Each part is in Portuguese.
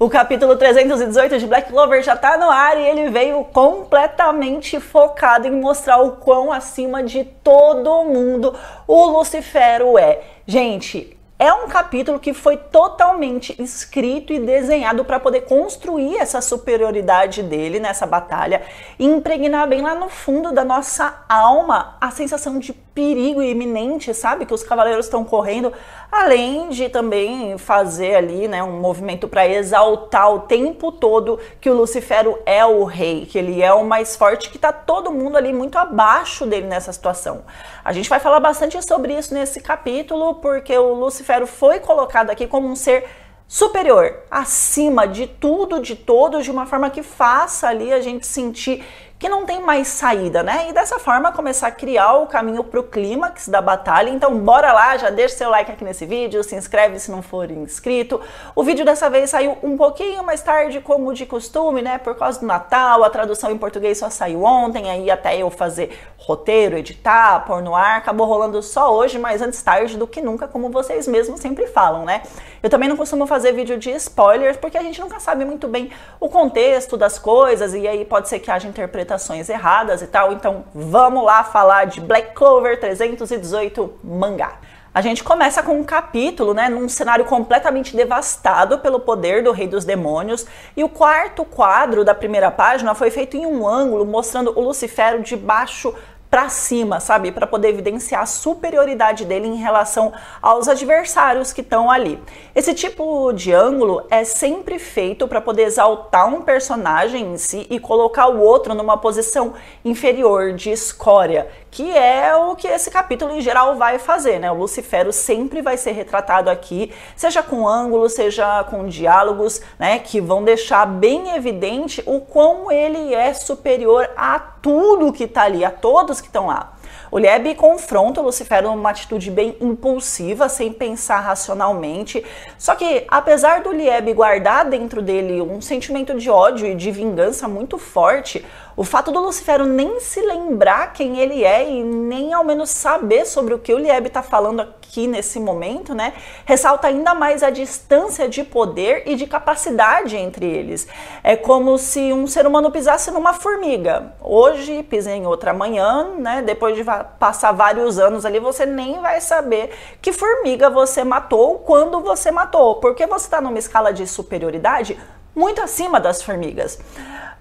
O capítulo 318 de Black Clover já tá no ar e ele veio completamente focado em mostrar o quão acima de todo mundo o Lucifero é. Gente, é um capítulo que foi totalmente escrito e desenhado para poder construir essa superioridade dele nessa batalha e impregnar bem lá no fundo da nossa alma a sensação de perigo iminente, sabe? Que os cavaleiros estão correndo, além de também fazer ali, né, um movimento para exaltar o tempo todo que o Lucifero é o rei, que ele é o mais forte, que tá todo mundo ali muito abaixo dele nessa situação. A gente vai falar bastante sobre isso nesse capítulo, porque o Lucifero foi colocado aqui como um ser superior, acima de tudo, de todos, de uma forma que faça ali a gente sentir que não tem mais saída, né? E dessa forma começar a criar o caminho para o clímax da batalha. Então bora lá, já deixa seu like aqui nesse vídeo, se inscreve se não for inscrito. O vídeo dessa vez saiu um pouquinho mais tarde, como de costume, né? Por causa do Natal, a tradução em português só saiu ontem, aí até eu fazer roteiro, editar, pôr no ar, acabou rolando só hoje, mas antes tarde do que nunca, como vocês mesmos sempre falam, né? Eu também não costumo fazer vídeo de spoilers, porque a gente nunca sabe muito bem o contexto das coisas, e aí pode ser que haja interpretações erradas e tal, então vamos lá falar de Black Clover 318 mangá. A gente começa com um capítulo, né, num cenário completamente devastado pelo poder do Rei dos Demônios, e o quarto quadro da primeira página foi feito em um ângulo mostrando o Lucifero de baixo para cima, sabe? Para poder evidenciar a superioridade dele em relação aos adversários que estão ali. Esse tipo de ângulo é sempre feito para poder exaltar um personagem em si e colocar o outro numa posição inferior, de escória, que é o que esse capítulo em geral vai fazer, né? O Lucifero sempre vai ser retratado aqui, seja com ângulos, seja com diálogos, né? Que vão deixar bem evidente o quão ele é superior a tudo que tá ali, a todos que estão lá. O Lieb confronta o Lucifero numa atitude bem impulsiva, sem pensar racionalmente. Só que, apesar do Lieb guardar dentro dele um sentimento de ódio e de vingança muito forte, o fato do Lucifero nem se lembrar quem ele é e nem ao menos saber sobre o que o Lieb está falando aqui nesse momento, né, ressalta ainda mais a distância de poder e de capacidade entre eles. É como se um ser humano pisasse numa formiga. Hoje pisa em outra amanhã, né, depois de passar vários anos ali, você nem vai saber que formiga você matou, quando você matou, porque você está numa escala de superioridade muito acima das formigas.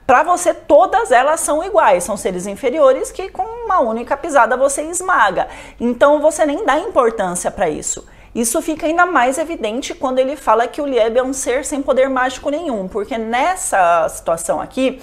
Para você, todas elas são iguais, são seres inferiores que com uma única pisada você esmaga. Então você nem dá importância para isso. Isso fica ainda mais evidente quando ele fala que o Lieb é um ser sem poder mágico nenhum, porque nessa situação aqui,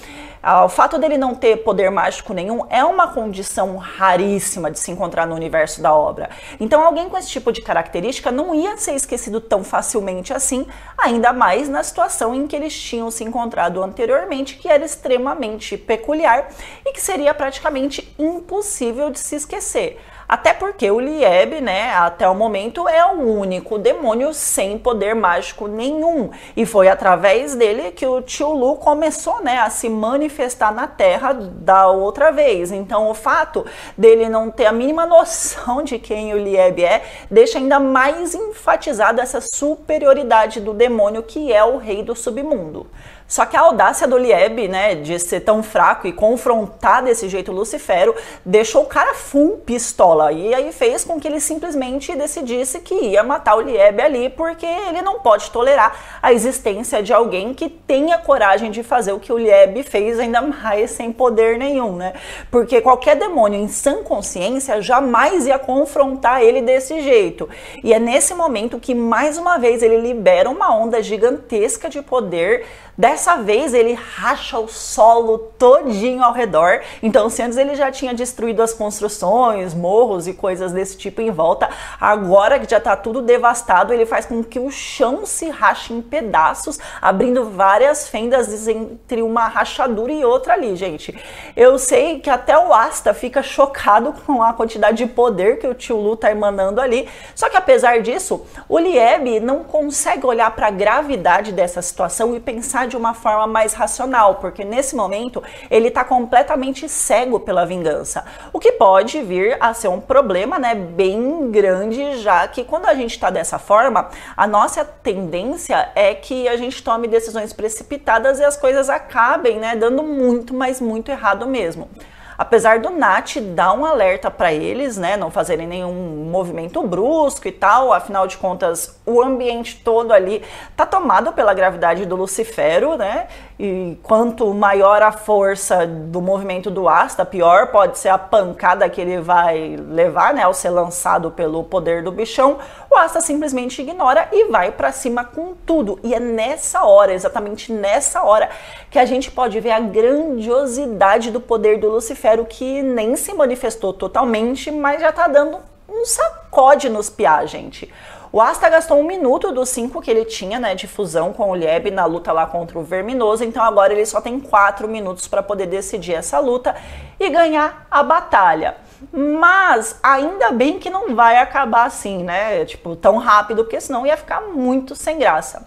o fato dele não ter poder mágico nenhum é uma condição raríssima de se encontrar no universo da obra. Então alguém com esse tipo de característica não ia ser esquecido tão facilmente assim, ainda mais na situação em que eles tinham se encontrado anteriormente, que era extremamente peculiar e que seria praticamente impossível de se esquecer. Até porque o Lieb, né, até o momento é o único demônio sem poder mágico nenhum. E foi através dele que o Tio Lu começou, né, a se manifestar na Terra da outra vez. Então o fato dele não ter a mínima noção de quem o Lieb é, deixa ainda mais enfatizada essa superioridade do demônio que é o rei do submundo. Só que a audácia do Lieb, né, de ser tão fraco e confrontar desse jeito o Lucifero, deixou o cara full pistola. E aí fez com que ele simplesmente decidisse que ia matar o Lieb ali, porque ele não pode tolerar a existência de alguém que tenha coragem de fazer o que o Lieb fez, ainda mais sem poder nenhum, né? Porque qualquer demônio em sã consciência jamais ia confrontar ele desse jeito. E é nesse momento que, mais uma vez, ele libera uma onda gigantesca de poder. Dessa vez ele racha o solo todinho ao redor. Então, se antes ele já tinha destruído as construções, morros e coisas desse tipo em volta, agora que já tá tudo devastado, ele faz com que o chão se rache em pedaços, abrindo várias fendas entre uma rachadura e outra ali, gente. Eu sei que até o Asta fica chocado com a quantidade de poder que o Tio Lu tá emanando ali. Só que apesar disso, o Lieb não consegue olhar para a gravidade dessa situação e pensar de uma forma mais racional, porque nesse momento ele está completamente cego pela vingança, o que pode vir a ser um um problema, né, bem grande, já que quando a gente está dessa forma, a nossa tendência é que a gente tome decisões precipitadas e as coisas acabem, né, dando muito, mas muito errado mesmo. Apesar do Nat dar um alerta para eles, né, não fazerem nenhum movimento brusco e tal, afinal de contas, o ambiente todo ali tá tomado pela gravidade do Lucifero, né, e quanto maior a força do movimento do Asta, pior pode ser a pancada que ele vai levar, né, ao ser lançado pelo poder do bichão. O Asta simplesmente ignora e vai para cima com tudo. E é nessa hora, exatamente nessa hora, que a gente pode ver a grandiosidade do poder do Lucifero, que nem se manifestou totalmente, mas já tá dando um sacode nos piá, gente. O Asta gastou 1 minuto dos 5 que ele tinha, né, de fusão com o Lieb na luta lá contra o Verminoso, então agora ele só tem 4 minutos para poder decidir essa luta e ganhar a batalha. Mas ainda bem que não vai acabar assim, né, tipo, tão rápido, porque senão ia ficar muito sem graça.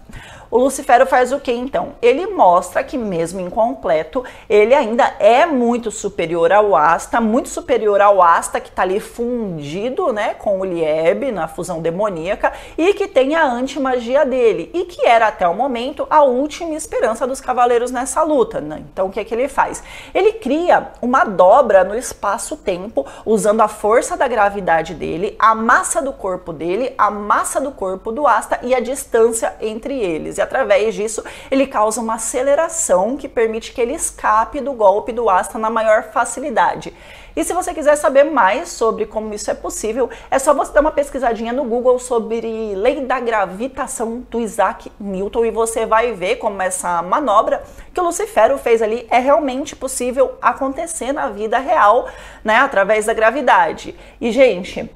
O Lucifero faz o que então? Ele mostra que mesmo incompleto, ele ainda é muito superior ao Asta, muito superior ao Asta que tá ali fundido, né, com o Lieb na fusão demoníaca e que tem a anti-magia dele e que era até o momento a última esperança dos cavaleiros nessa luta, né? Então o que é que ele faz? Ele cria uma dobra no espaço-tempo usando a força da gravidade dele, a massa do corpo dele, a massa do corpo do Asta e a distância entre eles. E através disso, ele causa uma aceleração que permite que ele escape do golpe do Asta na maior facilidade. E se você quiser saber mais sobre como isso é possível, é só você dar uma pesquisadinha no Google sobre lei da gravitação do Isaac Newton e você vai ver como essa manobra que o Lucifero fez ali é realmente possível acontecer na vida real, né, através da gravidade. E, gente,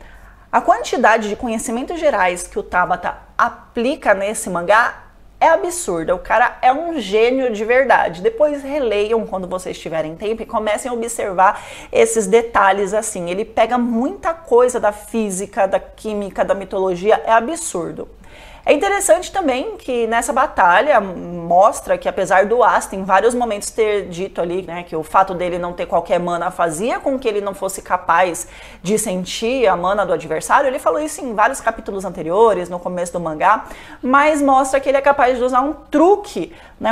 a quantidade de conhecimentos gerais que o Tabata aplica nesse mangá é absurda, o cara é um gênio de verdade. Depois releiam quando vocês tiverem tempo e comecem a observar esses detalhes assim. Ele pega muita coisa da física, da química, da mitologia, é absurdo. É interessante também que nessa batalha mostra que apesar do Asta em vários momentos ter dito ali, né, que o fato dele não ter qualquer mana fazia com que ele não fosse capaz de sentir a mana do adversário, ele falou isso em vários capítulos anteriores, no começo do mangá, mas mostra que ele é capaz de usar um truque, né,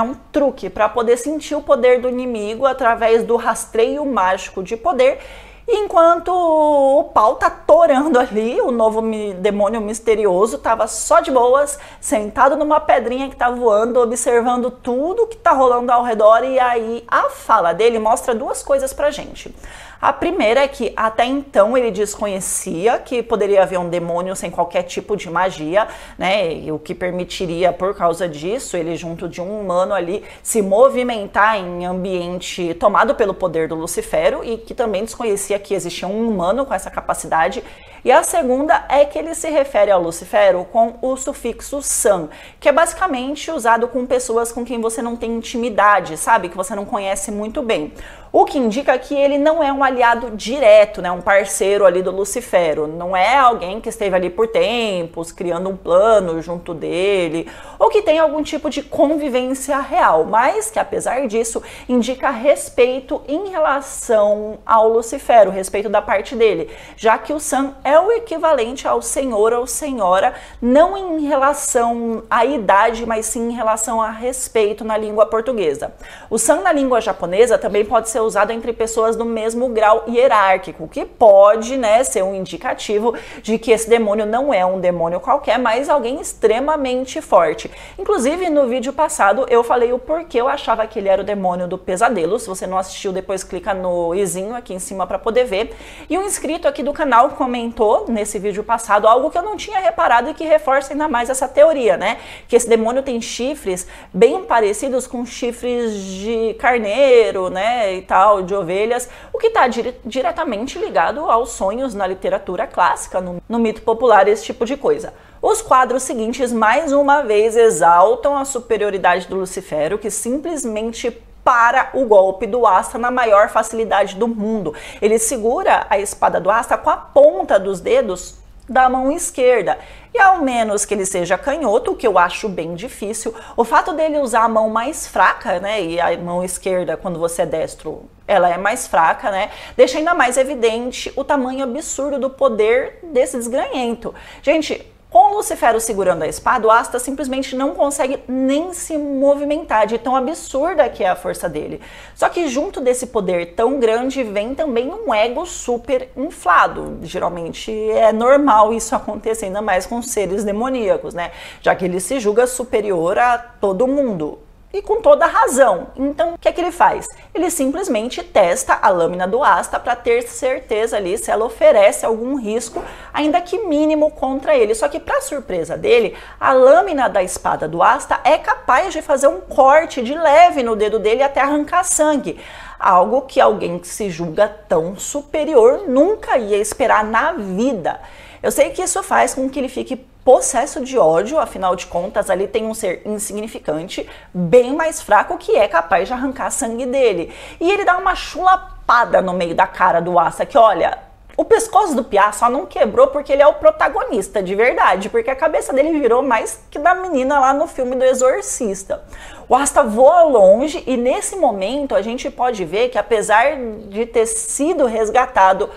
para poder sentir o poder do inimigo através do rastreio mágico de poder. Enquanto o pau tá torando ali, o novo demônio misterioso tava só de boas, sentado numa pedrinha que tá voando, observando tudo que tá rolando ao redor. E aí a fala dele mostra duas coisas pra gente. A primeira é que até então ele desconhecia que poderia haver um demônio sem qualquer tipo de magia, né? E o que permitiria, por causa disso, ele junto de um humano ali se movimentar em ambiente tomado pelo poder do Lucifero e que também desconhecia que existia um humano com essa capacidade. E a segunda é que ele se refere ao Lucifero com o sufixo san, que é basicamente usado com pessoas com quem você não tem intimidade, sabe? Que você não conhece muito bem. O que indica que ele não é um aliado direto, né? Um parceiro ali do Lucifero. Não é alguém que esteve ali por tempos, criando um plano junto dele, ou que tem algum tipo de convivência real, mas que apesar disso indica respeito em relação ao Lucifero, respeito da parte dele, já que o san é o equivalente ao senhor ou senhora, não em relação à idade, mas sim em relação a respeito na língua portuguesa. O san na língua japonesa também pode ser usado entre pessoas do mesmo grau hierárquico, que pode, né, ser um indicativo de que esse demônio não é um demônio qualquer, mas alguém extremamente forte. Inclusive, no vídeo passado, eu falei o porquê eu achava que ele era o demônio do pesadelo. Se você não assistiu, depois clica no izinho aqui em cima para poder ver. E um inscrito aqui do canal comentou nesse vídeo passado algo que eu não tinha reparado e que reforça ainda mais essa teoria, né? Que esse demônio tem chifres bem parecidos com chifres de carneiro, né, e tal, de ovelhas, o que está diretamente ligado aos sonhos na literatura clássica, no mito popular, esse tipo de coisa. Os quadros seguintes, mais uma vez, exaltam a superioridade do Lucifero, que simplesmente para o golpe do Asta na maior facilidade do mundo. Ele segura a espada do Asta com a ponta dos dedos da mão esquerda. E ao menos que ele seja canhoto, o que eu acho bem difícil, o fato dele usar a mão mais fraca, né, e a mão esquerda, quando você é destro, ela é mais fraca, né, deixa ainda mais evidente o tamanho absurdo do poder desse desgranhento. Gente, com o Lucifero segurando a espada, o Asta simplesmente não consegue nem se movimentar, de tão absurda que é a força dele. Só que junto desse poder tão grande vem também um ego super inflado. Geralmente é normal isso acontecer, ainda mais com seres demoníacos, né? Já que ele se julga superior a todo mundo. E com toda razão. Então, o que é que ele faz? Ele simplesmente testa a lâmina do Asta para ter certeza ali se ela oferece algum risco, ainda que mínimo, contra ele. Só que, para surpresa dele, a lâmina da espada do Asta é capaz de fazer um corte de leve no dedo dele até arrancar sangue. Algo que alguém que se julga tão superior nunca ia esperar na vida. Eu sei que isso faz com que ele fique possesso de ódio, afinal de contas, ali tem um ser insignificante, bem mais fraco, que é capaz de arrancar sangue dele. E ele dá uma chulapada no meio da cara do Asta, que olha, o pescoço do Piá só não quebrou porque ele é o protagonista de verdade, porque a cabeça dele virou mais que da menina lá no filme do Exorcista. O Asta voa longe e nesse momento a gente pode ver que, apesar de ter sido resgatado,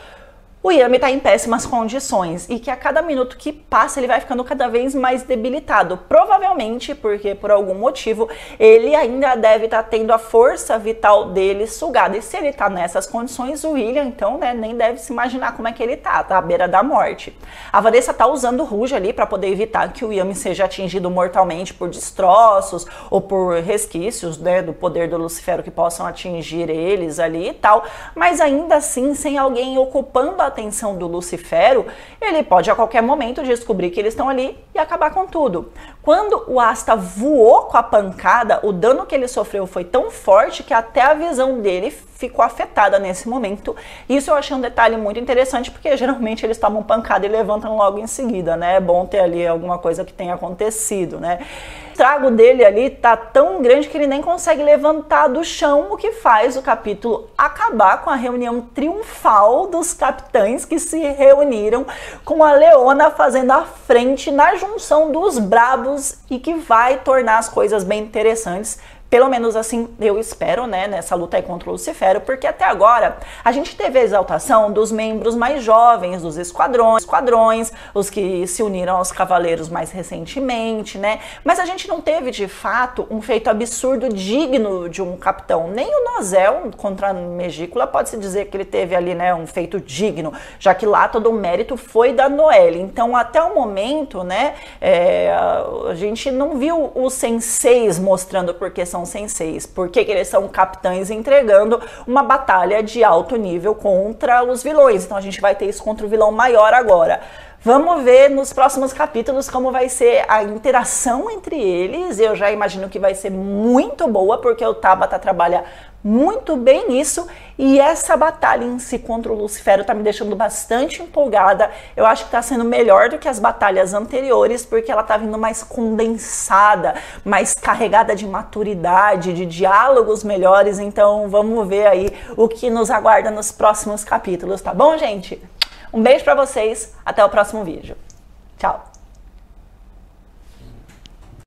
o Yami está em péssimas condições e que a cada minuto que passa ele vai ficando cada vez mais debilitado. Provavelmente porque, por algum motivo, ele ainda deve estar tendo a força vital dele sugada. E se ele está nessas condições, o William, então, né, nem deve se imaginar como é que ele tá à beira da morte. A Vanessa tá usando o Rouge ali para poder evitar que o Yami seja atingido mortalmente por destroços ou por resquícios, né, do poder do Lucifero que possam atingir eles ali e tal. Mas ainda assim, sem alguém ocupando a atenção do Lucifero, ele pode a qualquer momento descobrir que eles estão ali e acabar com tudo. Quando o Asta voou com a pancada, o dano que ele sofreu foi tão forte que até a visão dele ficou afetada nesse momento. Isso eu achei um detalhe muito interessante, porque geralmente eles tomam pancada e levantam logo em seguida, né? É bom ter ali alguma coisa que tenha acontecido, né? O estrago dele ali tá tão grande que ele nem consegue levantar do chão, o que faz o capítulo acabar com a reunião triunfal dos capitães que se reuniram, com a Leona fazendo a frente na junção dos brabos e que vai tornar as coisas bem interessantes. Pelo menos assim eu espero, né, nessa luta aí contra o Lucifero, porque até agora a gente teve a exaltação dos membros mais jovens dos esquadrões, os que se uniram aos cavaleiros mais recentemente, né, mas a gente não teve de fato um feito absurdo digno de um capitão. Nem o Nozel contra a Megícula pode-se dizer que ele teve ali, né, um feito digno, já que lá todo o mérito foi da Noelle. Então até o momento, né, a gente não viu os senseis mostrando porque são senseis, porque eles são capitães entregando uma batalha de alto nível contra os vilões. Então a gente vai ter isso contra o vilão maior agora. Vamos ver nos próximos capítulos como vai ser a interação entre eles. Eu já imagino que vai ser muito boa, porque o Tabata trabalha muito bem isso, e essa batalha em si contra o Lucifero tá me deixando bastante empolgada. Eu acho que tá sendo melhor do que as batalhas anteriores, porque ela tá vindo mais condensada, mais carregada de maturidade, de diálogos melhores. Então vamos ver aí o que nos aguarda nos próximos capítulos, tá bom, gente? Um beijo pra vocês, até o próximo vídeo. Tchau!